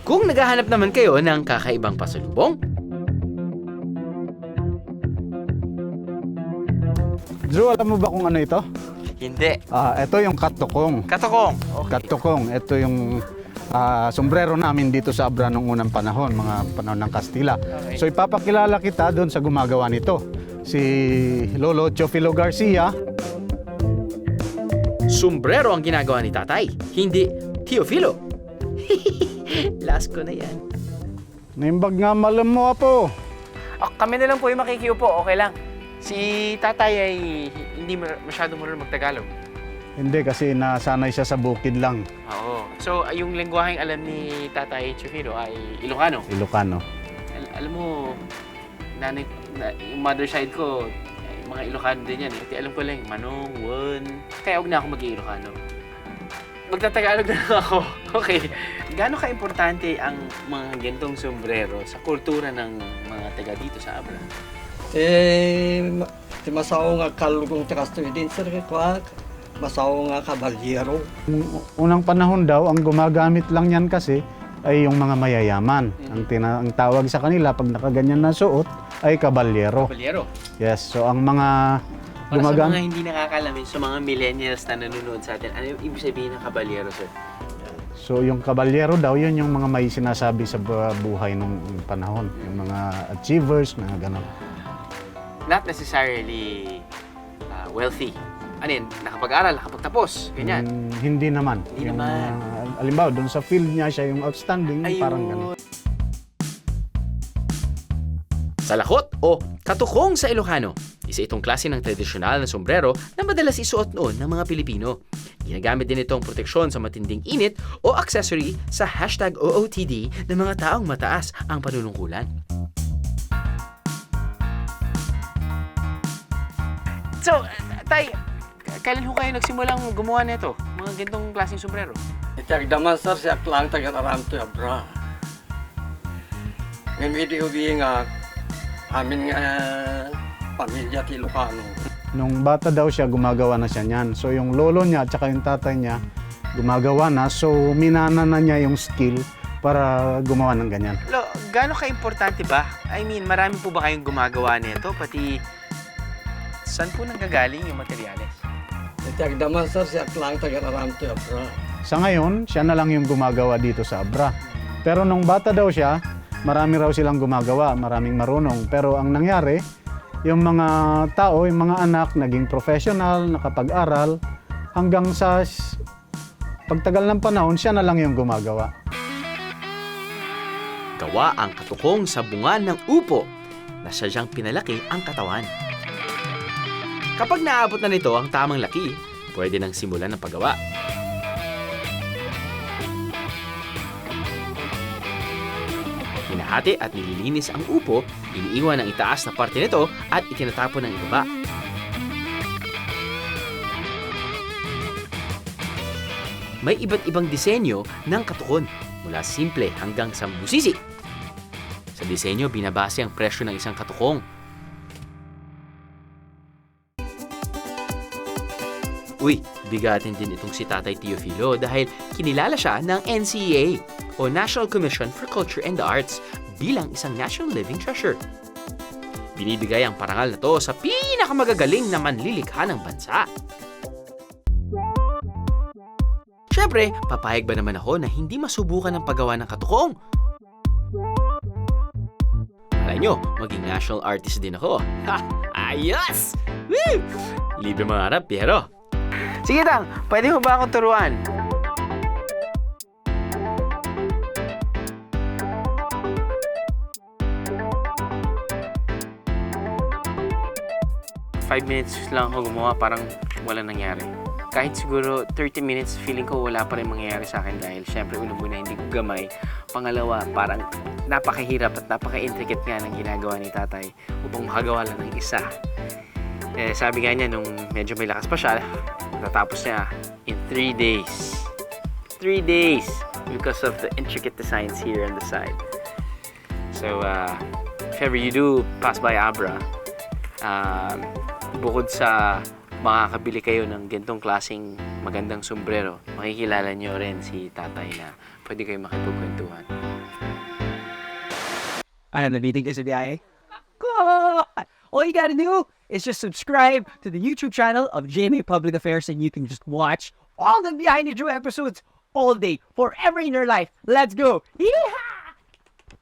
Kung naghahanap naman kayo ng kakaibang pasalubong, Drew, alam mo ba kung ano ito? hindi. Ito yung katukong. Katukong. Katukong, ito yung sombrero namin dito sa Abra noong unang panahon, mga panahon ng Kastila. Okay. So ipapakilala kita doon sa gumagawa nito. Si Lolo Teofilo Garcia. Sombrero ang ginagawa ni tatay, hindi Teofilo. Last ko na yan. Naimbag nga malam mo, apo. Kami na lang po yung makikiupo, okay lang. Si tatay ay hindi masyado marunong magtagalog. Hindi, kasi nasanay siya sa bukid lang, Oo. So, yung lengguwaheng alam ni tatay Teofilo ay Ilocano. Ilocano. Alam mo, yung mother side ko, mga Ilocano din yan. Kasi alam ko lang, Manong, Won. Kaya huwag na ako mag-Ilocano. Magtatagalog na lang ako. Okay. Gaano ka-importante ang mga gantong sombrero sa kultura ng mga taga dito sa Abra? Masaw nga kalugong takastoy din sir kwa masaw nga kabalyero. Unang panahon daw, ang gumagamit lang yan kasi ay yung mga mayayaman. Ang tawag sa kanila pag nakaganyan na suot ay kabalyero. Kabalyero. Yes, so ang mga Para sa mga hindi nakakalamin, sa mga millennials na nanonood sa atin, ano yung ibig sabihin ng kabalyero, sir? So yung kabalyero daw, yun yung mga may sinasabi sa buhay nung panahon. Yung mga achievers, mga gano'n. Not necessarily wealthy. Ano yun? Nakapag-aral, nakapagtapos. Ganyan. Hindi naman. Hindi naman. Halimbawa, doon sa field niya, siya yung outstanding, parang gano'n. Salakot o katukong sa Ilocano. Isa itong klase ng tradisyonal na sombrero na madalas isuot noon ng mga Pilipino. Ginagamit din itong proteksyon sa matinding init o accessory sa #OOTD ng mga taong mataas ang panunungkulan. So, tay, kailan ho kayo nagsimulang gumawa nito? Mga gantong klaseng sombrero? Itagdaman sir siya lang tagararam to abra. Ngayon video nga amin nga pamilya ti Ilocano. Nung bata daw siya, gumagawa na siya niyan. So yung lolo niya at saka yung tatay niya, gumagawa na. So minana na niya yung skill para gumawa ng ganyan. Gaano ka-importante ba? I mean, marami po ba kayong gumagawa nito? Pati, saan po nanggagaling yung materyales? Itagdaman sir siya lang tagararam to abra. Sa ngayon, siya na lang yung gumagawa dito sa Abra. Pero nung bata daw siya, marami raw silang gumagawa, maraming marunong. Pero ang nangyari, yung mga tao, yung mga anak, naging professional, nakapag-aral, hanggang sa pagtagal ng panahon, siya na lang yung gumagawa. Gawa ang katukong sa bunga ng upo na sadyang pinalaki ang katawan. Kapag naabot na nito ang tamang laki, pwede nang simulan ng paggawa. Hinahati at nililinis ang upo, iniiwan ang itaas na parte nito at itinatapon ng ibaba. May iba't ibang disenyo ng katukon, mula simple hanggang sa musisi. Sa disenyo, binabase ang presyo ng isang katukong. Uy, bigatin din itong si Tatay Teofilo dahil kinilala siya ng NCEA o National Commission for Culture and the Arts bilang isang National Living Treasure. Binibigay ang parangal na to sa pinakamagagaling na manlilikha ng bansa. Siyempre, papayag ba naman ako na hindi masubukan ang paggawa ng katukong? Malay nyo, maging national artist din ako. Ha! Ayos! Woo! Libre mangarap, pero... Sige tang, pwede mo ba akong turuan? Five minutes lang ako gumawa, parang wala nangyari. Kahit siguro 30 minutes, feeling ko wala pa rin mangyayari sa akin dahil syempre unang-una hindi ko gamay. Pangalawa, parang napakahirap at napaka-intricate nga ng ginagawa ni tatay upang makagawa lang ng isa. Sabi nga niya, nung medyo may lakas pa siya, natapos niya in 3 days. 3 days! Because of the intricate designs here on the side. So, if ever you do pass by Abra, bukod sa makakabili kayo ng gantong klaseng magandang sombrero, makikilala nyo rin si tatay na pwede kayo makipagkwentuhan. Ano, nabitin ka sa biyahe? God! All you gotta do is just subscribe to the YouTube channel of GMA Public Affairs and you can just watch all the Behind the Joe episodes all day, forever in your life. Let's go! Yeehaw!